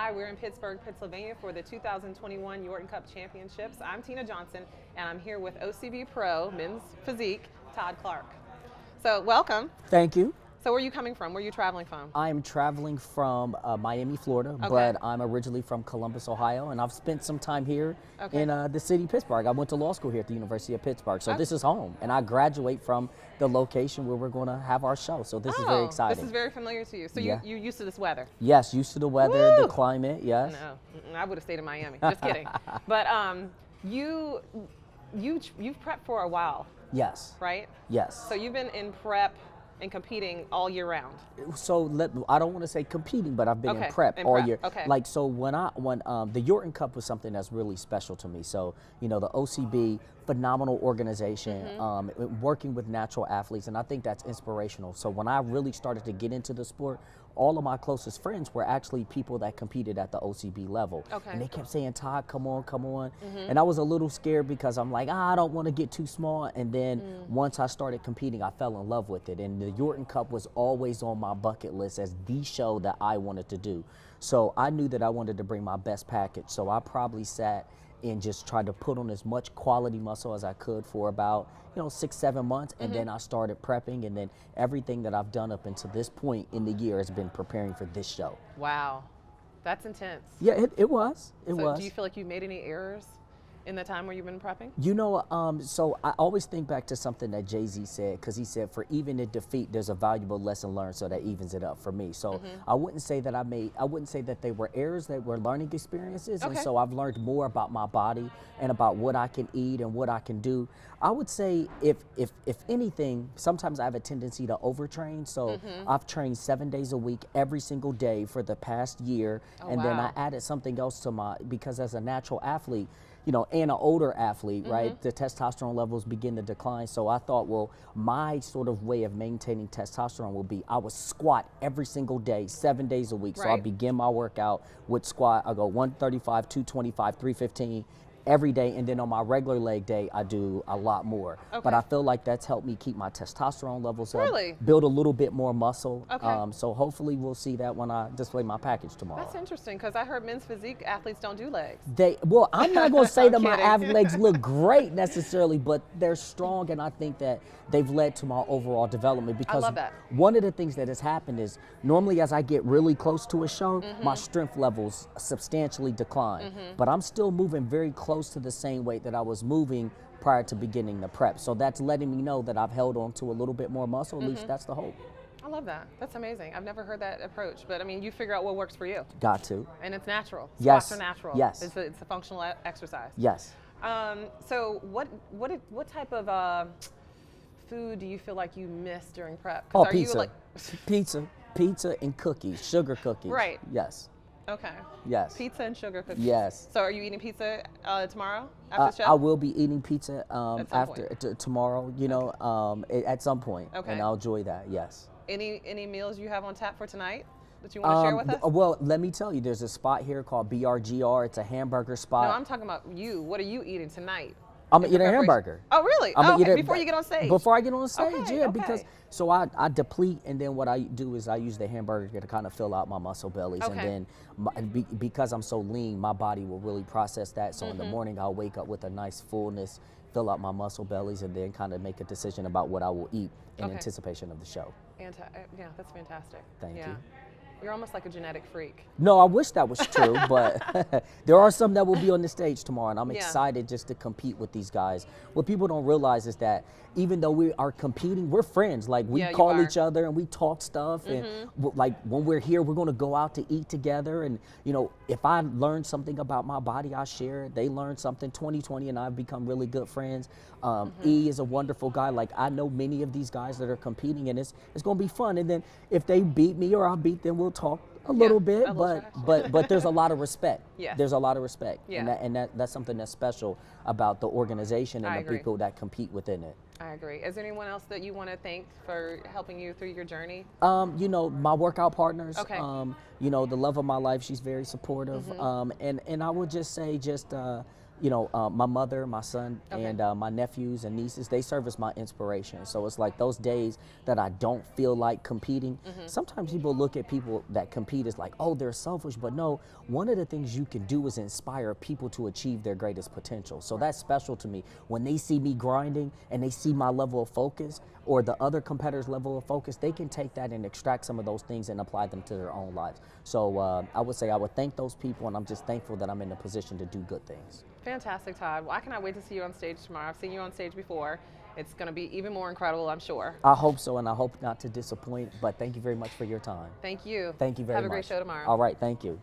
Hi, we're in Pittsburgh, Pennsylvania for the 2021 Yorton Cup Championships. I'm Tina Johnson, and I'm here with OCB Pro Men's Physique, Todd Clark. So welcome. Thank you. So where are you coming from? Where are you traveling from? I'm traveling from Miami, Florida, but I'm originally from Columbus, Ohio, and I've spent some time here in the city of Pittsburgh. I went to law school here at the University of Pittsburgh, so this is home, and I graduate from the location where we're going to have our show, so this is very exciting. This is very familiar to you. So you're used to this weather? Yes, used to the weather, the climate, yes. No, I would have stayed in Miami. Just kidding. But you've prepped for a while. Yes. Right? Yes. So you've been in prep and competing all year round. So I don't want to say competing, but I've been in prep all year. Like, so when the Yorton Cup was something that's really special to me. So, you know, the OCB, phenomenal organization, working with natural athletes, and I think that's inspirational. So when I really started to get into the sport, all of my closest friends were actually people that competed at the OCB level. And they kept saying, Todd, come on, come on. And I was a little scared because I'm like, I don't want to get too small. And then once I started competing, I fell in love with it. And the Yorton Cup was always on my bucket list as the show that I wanted to do. So I knew that I wanted to bring my best package. So I probably sat and just tried to put on as much quality muscle as I could for about, 6-7 months, and then I started prepping, and then everything that I've done up until this point in the year has been preparing for this show. Wow, that's intense. Yeah, it was. So do you feel like you made any errors in the time where you've been prepping? So I always think back to something that Jay-Z said, because he said, for even in defeat, there's a valuable lesson learned, so that evens it up for me. So I wouldn't say that they were errors, they were learning experiences. And so I've learned more about my body and about what I can eat and what I can do. I would say if anything, sometimes I have a tendency to overtrain. So I've trained 7 days a week, every single day for the past year. Then I added something else to because as a natural athlete, and an older athlete, right, the testosterone levels begin to decline. So I thought, well, my sort of way of maintaining testosterone will be I would squat every single day, 7 days a week. So I begin my workout with squat. I go 135, 225, 315 every day, and then on my regular leg day, I do a lot more. But I feel like that's helped me keep my testosterone levels up, build a little bit more muscle. So hopefully we'll see that when I display my package tomorrow. That's interesting, because I heard men's physique athletes don't do legs. Well, I'm not going to say that my legs look great necessarily, but they're strong, and I think that they've led to my overall development. Because I love that. One of the things that has happened is normally as I get really close to a show, my strength levels substantially decline. But I'm still moving very close to the same weight that I was moving prior to beginning the prep. So that's letting me know that I've held on to a little bit more muscle. At least that's the hope. I love that. That's amazing. I've never heard that approach, but I mean, you figure out what works for you. Got to. And it's natural. Yes. Squats are natural. Yes. It's a functional exercise. Yes. So what type of food do you feel like you miss during prep? Oh, pizza. Pizza and cookies, sugar cookies. Right. Yes. Okay. Yes. Pizza and sugar cookies. Yes. So are you eating pizza tomorrow after the show? I will be eating pizza tomorrow, at some point. Okay. And I'll enjoy that, yes. Any meals you have on tap for tonight that you want to share with us? Well, let me tell you, there's a spot here called BRGR. It's a hamburger spot. No, I'm talking about you. What are you eating tonight? I'm gonna eat a hamburger. Oh, really? Before you get on stage? Before I get on stage, because so I deplete, and then what I do is I use the hamburger to kind of fill out my muscle bellies, and then because I'm so lean, my body will really process that. So in the morning, I'll wake up with a nice fullness, fill out my muscle bellies, and then kind of make a decision about what I will eat in anticipation of the show. Yeah, that's fantastic. Thank you. You're almost like a genetic freak. No, I wish that was true, but there are some that will be on the stage tomorrow, and I'm excited just to compete with these guys. What people don't realize is that even though we are competing, we're friends. Like, we call each other and we talk stuff, and like when we're here, we're going to go out to eat together. And if I learn something about my body, I share it. They learn something. 2020 and I've become really good friends. E is a wonderful guy. Like, I know many of these guys that are competing, and it's going to be fun. And then if they beat me or I beat them, we'll talk a little bit, but there's a lot of respect. There's a lot of respect, and that's something that's special about the organization and the people that compete within it. I agree. Is there anyone else that you want to thank for helping you through your journey? My workout partners. The love of my life. She's very supportive. And I would just say, my mother, my son, Okay. and my nephews and nieces, they serve as my inspiration. So it's like those days that I don't feel like competing. Sometimes people look at people that compete as like, oh, they're selfish. But no, one of the things you can do is inspire people to achieve their greatest potential. So that's special to me. When they see me grinding and they see my level of focus or the other competitors' level of focus, they can take that and extract some of those things and apply them to their own lives. So I would say I would thank those people, and I'm just thankful that I'm in a position to do good things. Fantastic, Todd. Well, I cannot wait to see you on stage tomorrow. I've seen you on stage before. It's going to be even more incredible, I'm sure. I hope so, and I hope not to disappoint, but thank you very much for your time. Thank you. Thank you very much. Have a great show tomorrow. All right, thank you.